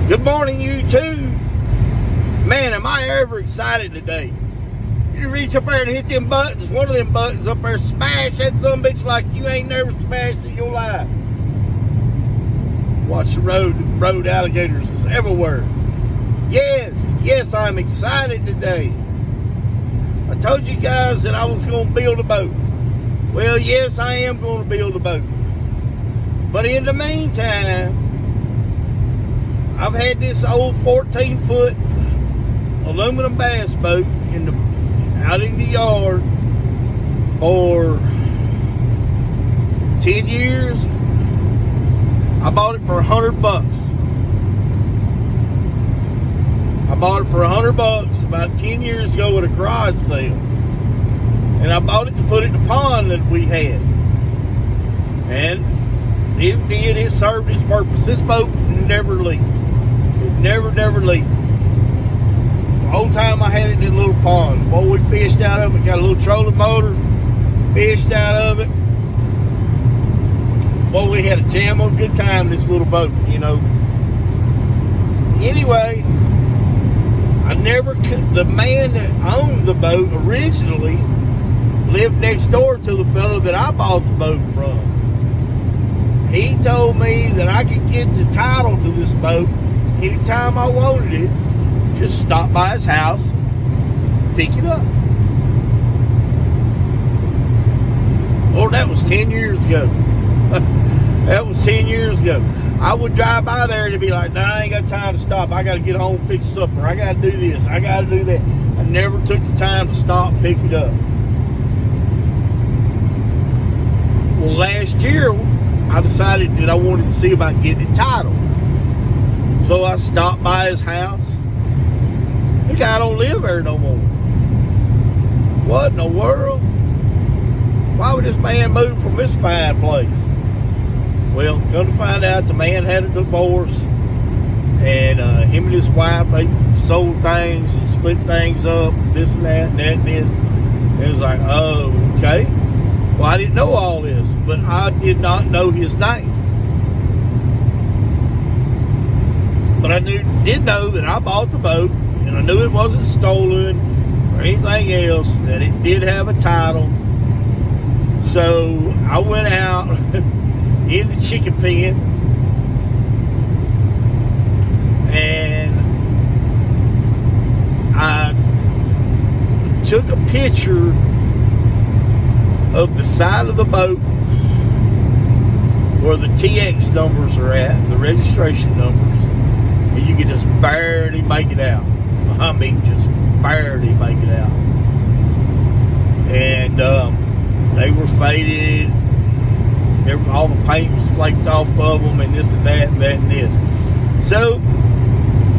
Good morning, YouTube. Man, am I ever excited today. You reach up there and hit them buttons, one of them buttons up there, smash that sumbitch like you ain't never smashed in your life. Watch the road alligators is everywhere. Yes, I'm excited today. I told you guys that I was going to build a boat. Well, yes, I am going to build a boat. But in the meantime, I've had this old 14-foot aluminum bass boat out in the yard for 10 years. I bought it for $100. I bought it for $100 about 10 years ago at a garage sale. And I bought it to put it in the pond that we had. And it served its purpose. This boat never leaked. It never leaked. The whole time I had it in a little pond. Boy, we fished out of it. Got a little trolling motor. Fished out of it. Boy, we had a jam of a good time in this little boat, you know. Anyway, the man that owned the boat originally lived next door to the fellow that I bought the boat from. He told me that I could get the title to this boat anytime I wanted it. Just stop by his house, pick it up. Lord, that was 10 years ago. That was 10 years ago. I would drive by there and be like, nah, I ain't got time to stop. I got to get home and fix supper. I got to do this. I got to do that. I never took the time to stop and pick it up. Well, last year, I decided that I wanted to see about getting it titled. So I stopped by his house. The guy don't live there no more. What in the world? Why would this man move from this fine place? Well, come to find out, the man had a divorce, and him and his wife, they sold things and split things up, this and that and that and this. And it was like, oh, okay. Well, I didn't know all this, but I did not know his name. But I did know that I bought the boat, and I knew it wasn't stolen or anything else, that it did have a title. So I went out in the chicken pen and I took a picture of the side of the boat where the TX numbers are at, the registration numbers, and you can just barely make it out. I mean, just barely make it out. And they were faded. All the paint was flaked off of them, and this and that and that and this. So,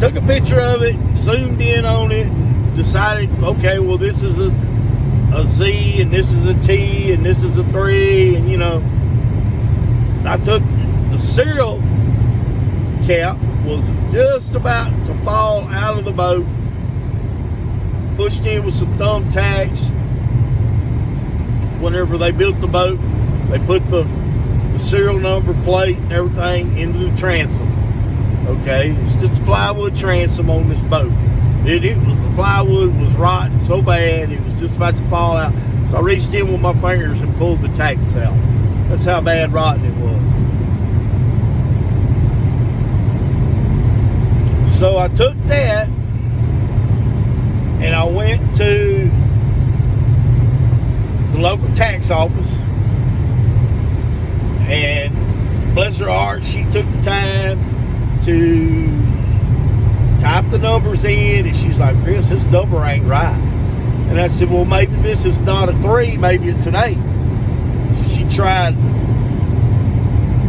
took a picture of it, zoomed in on it, and decided, okay, well, this is a Z, and this is a T, and this is a 3, and you know. I took the serial cap, was just about to fall out of the boat, pushed in with some thumbtacks. Whenever they built the boat, they put the serial number plate and everything into the transom. Okay, it's just a plywood transom on this boat. The plywood was rotten so bad it was just about to fall out. So I reached in with my fingers and pulled the tacks out. That's how bad rotten it was. So I took that and I went to the local tax office, and bless her heart, she took the time to type the numbers in, and she's like, Chris, this number ain't right. And I said, well, maybe this is not a 3, maybe it's an 8. So she tried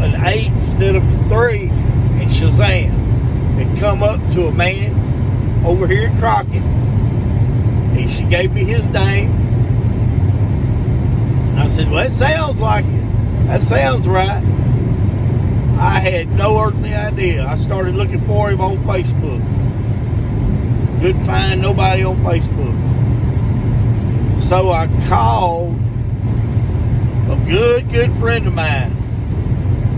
an 8 instead of a 3, and Shazam, it come up to a man over here in Crockett, and she gave me his name. I said, well, that sounds like it. That sounds right. I had no earthly idea. I started looking for him on Facebook. Couldn't find nobody on Facebook. So I called a good friend of mine.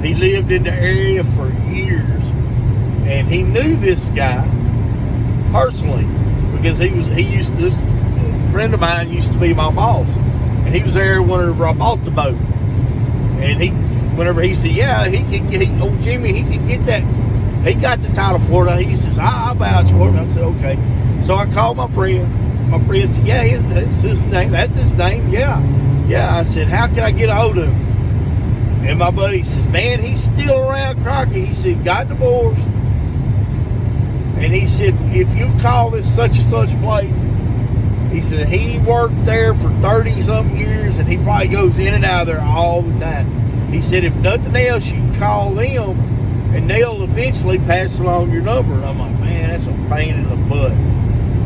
He lived in the area for years. and he knew this guy personally because this friend of mine used to be my boss, and he was there whenever I bought the boat. And whenever he said, yeah, old Jimmy, he could get that. He got the title for it. He says, I'll vouch for it. And I said, okay. So I called my friend. My friend said, yeah, that's his name. That's his name. Yeah. Yeah. I said, how can I get a hold of him? And my buddy says, man, he's still around Crockett. He said, got divorced. And he said, if you call this such and such place, he said, he worked there for 30-something years, and he probably goes in and out of there all the time. He said, if nothing else, you can call them, and they'll eventually pass along your number. And I'm like, man, that's a pain in the butt.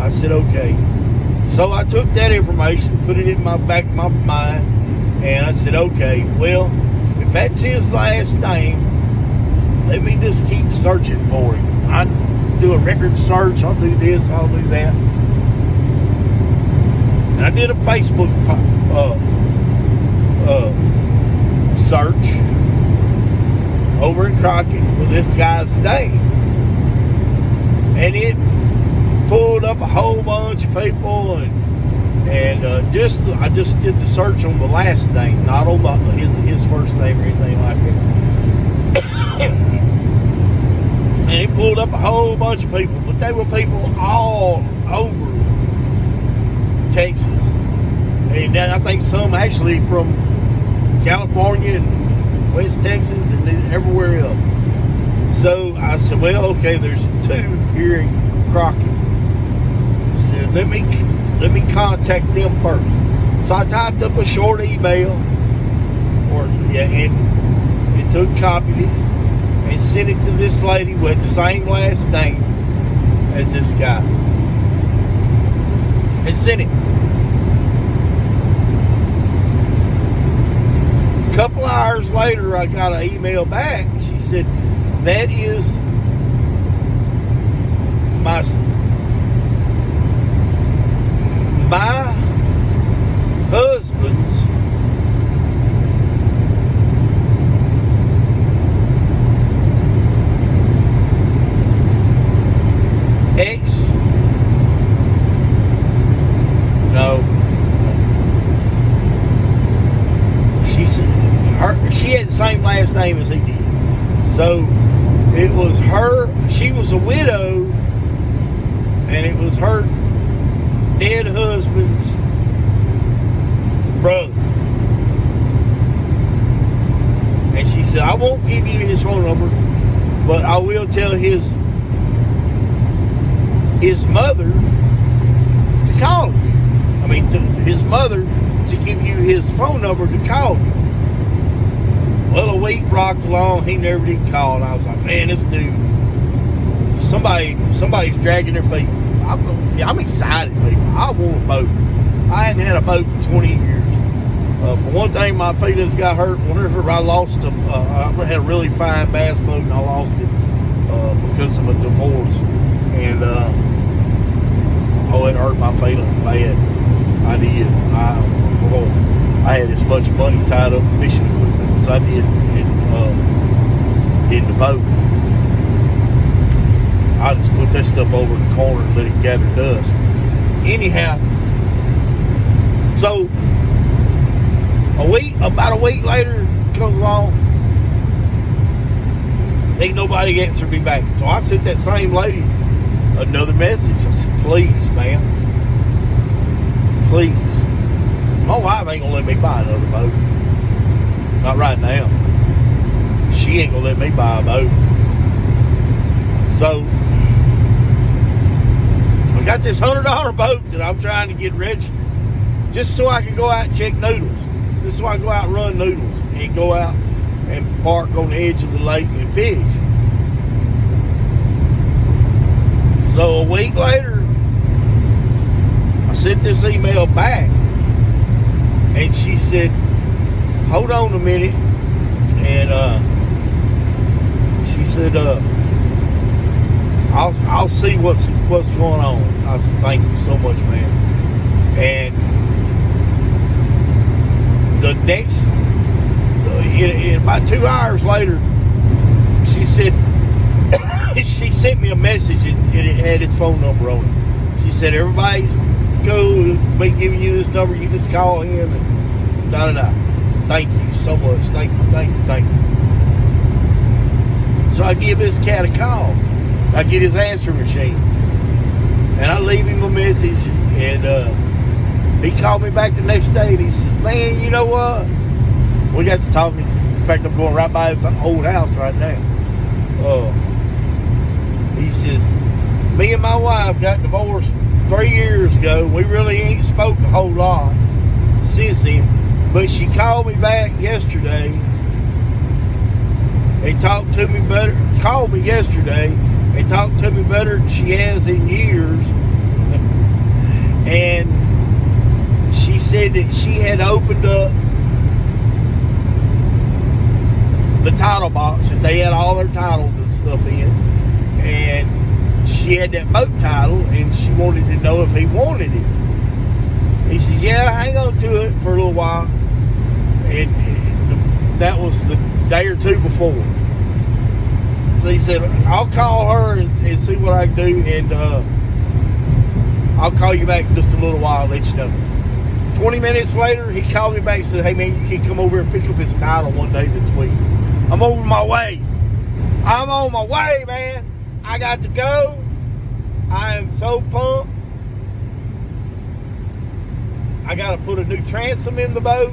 I said, okay. So I took that information, put it in my back of my mind, and I said, okay, well, if that's his last name, let me just keep searching for him. I do a record search, I'll do this, I'll do that. And I did a Facebook search over in Crockett for this guy's name. And it pulled up a whole bunch of people, and I just did the search on the last name, not on his first name or anything like that. And it pulled up a whole bunch of people, but they were people all over Texas, and I think some actually from California and West Texas and everywhere else. So I said, well, okay, there's two here in Crockett. I said, let me contact them first. So I typed up a short email, and took copied it and sent it to this lady with the same last name as this guy, and sent it. A couple hours later, I got an email back. She said, that is my husband's ex. No. She had the same last name as he did. So it was her, she was a widow, and it was her dead husband's brother. And she said, I won't give you his phone number, but I will tell his mother to call you. I mean, his mother to give you his phone number to call you. Well, a week rocked along, he never did call, and I was like, man, this dude, somebody's dragging their feet. I'm excited, people. I want a boat. I hadn't had a boat in 20 years. For one thing, my feelings got hurt whenever I lost I had a really fine bass boat, and I lost it because of a divorce. And it hurt my feelings bad. I did. I had as much money tied up in fishing equipment as I did in the boat. I just put that stuff over in the corner and let it gather dust. Anyhow, so about a week later comes along, ain't nobody answered me back. So I sent that same lady another message. I said, please, ma'am, please. My wife ain't gonna let me buy another boat. Not right now. She ain't gonna let me buy a boat. So I got this $100 boat that I'm trying to get registered, just so I can go out and check noodles. Just so I can go out and run noodles and go out and park on the edge of the lake and fish. So a week later, I sent this email back, and she said, hold on a minute. And she said, I'll see what's going on. I said, thank you so much, man. And the next, in about 2 hours later, she said me a message, and it had his phone number on it. She said, everybody's cool, be giving you this number, you just call him, and da-da-da. Thank you so much. Thank you, thank you, thank you. So I give this cat a call. I get his answering machine. And I leave him a message, and he called me back the next day, and he says, man, you know what? We got to talking. In fact, I'm going right by this old house right now. He says, me and my wife got divorced 3 years ago. We really ain't spoke a whole lot since then. But she called me back yesterday and talked to me better. Called me yesterday and talked to me better than she has in years. And she said that she had opened up the title box that they had all their titles and stuff in, and she had that boat title, and she wanted to know if he wanted it. He says, yeah, hang on to it for a little while. And that was the day or two before. So he said, I'll call her and see what I can do, and I'll call you back in just a little while and let you know. 20 minutes later, he called me back and said, hey man, you can come over and pick up his title one day this week. I'm on my way. I'm on my way, man. I got to go. I am so pumped. I got to put a new transom in the boat.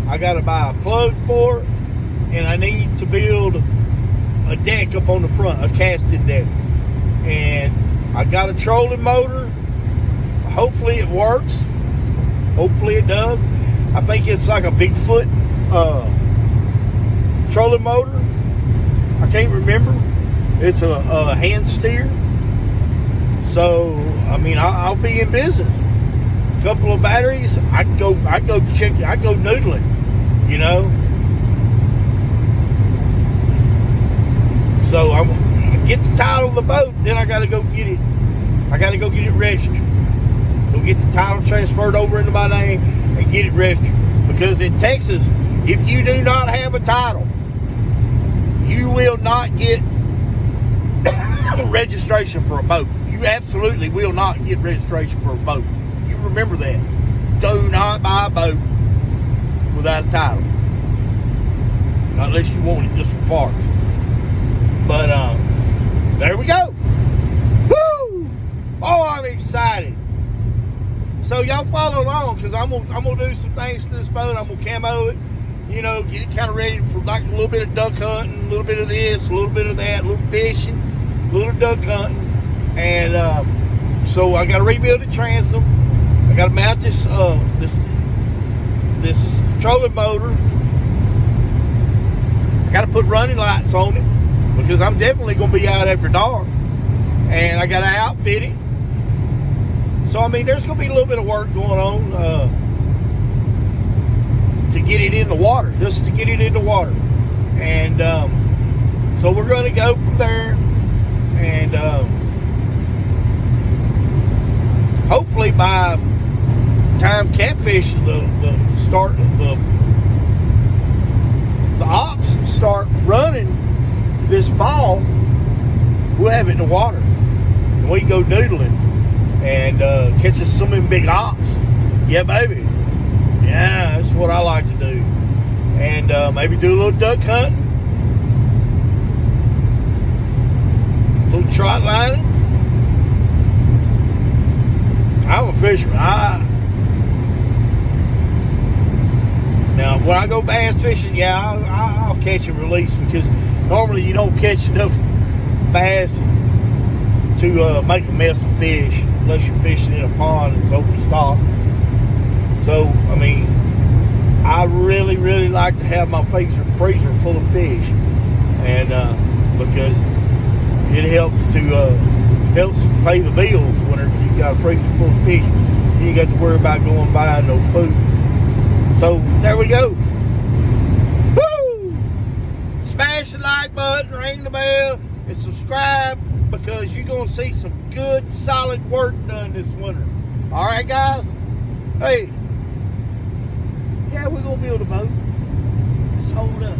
I got to buy a plug for it. And I need to build a deck up on the front, a casting deck. And I got a trolling motor. Hopefully it works. Hopefully it does. I think it's like a Bigfoot trolling motor. I can't remember. It's a hand steer. So I mean, I'll be in business. A couple of batteries, I go check it. I go noodling, you know. So I get the title of the boat, then I got to go get it. I got to go get it registered. Go get the title transferred over into my name and get it registered. Because in Texas, if you do not have a title, you will not get registration for a boat. You absolutely will not get registration for a boat. You remember that. Do not buy a boat without a title. Not unless you want it just for parts. But there we go. Woo! Oh, I'm excited. So y'all follow along, because I'm gonna do some things to this boat. I'm gonna camo it, you know, get it kind of ready for like a little bit of duck hunting, a little bit of this, a little bit of that, a little fishing, a little duck hunting. And so I got to rebuild the transom. I got to mount this this trolling motor. I got to put running lights on it, because I'm definitely going to be out after dark. And I got to outfit it. So I mean, there's going to be a little bit of work going on to get it in the water, just to get it in the water. And so we're going to go from there, and hopefully by time catfish the ops start running this fall, we'll have it in the water, and we can go noodling and catch us some of them big ops. Yeah, baby. Yeah, that's what I like to do. And maybe do a little duck hunting, a little trot lining. I'm a fisherman. Now, when I go bass fishing, yeah, I'll catch and release, because normally you don't catch enough bass to make a mess of fish unless you're fishing in a pond that's overstocked. So, I mean, I really, really like to have my freezer full of fish, and because it helps to pay the bills whenever you got a freezer full of fish. You ain't got to worry about going buying no food. So there we go. Woo! Smash the like button, ring the bell, and subscribe, because you're gonna see some good, solid work done this winter. All right, guys. Hey, yeah, we're gonna build a boat. Just hold up.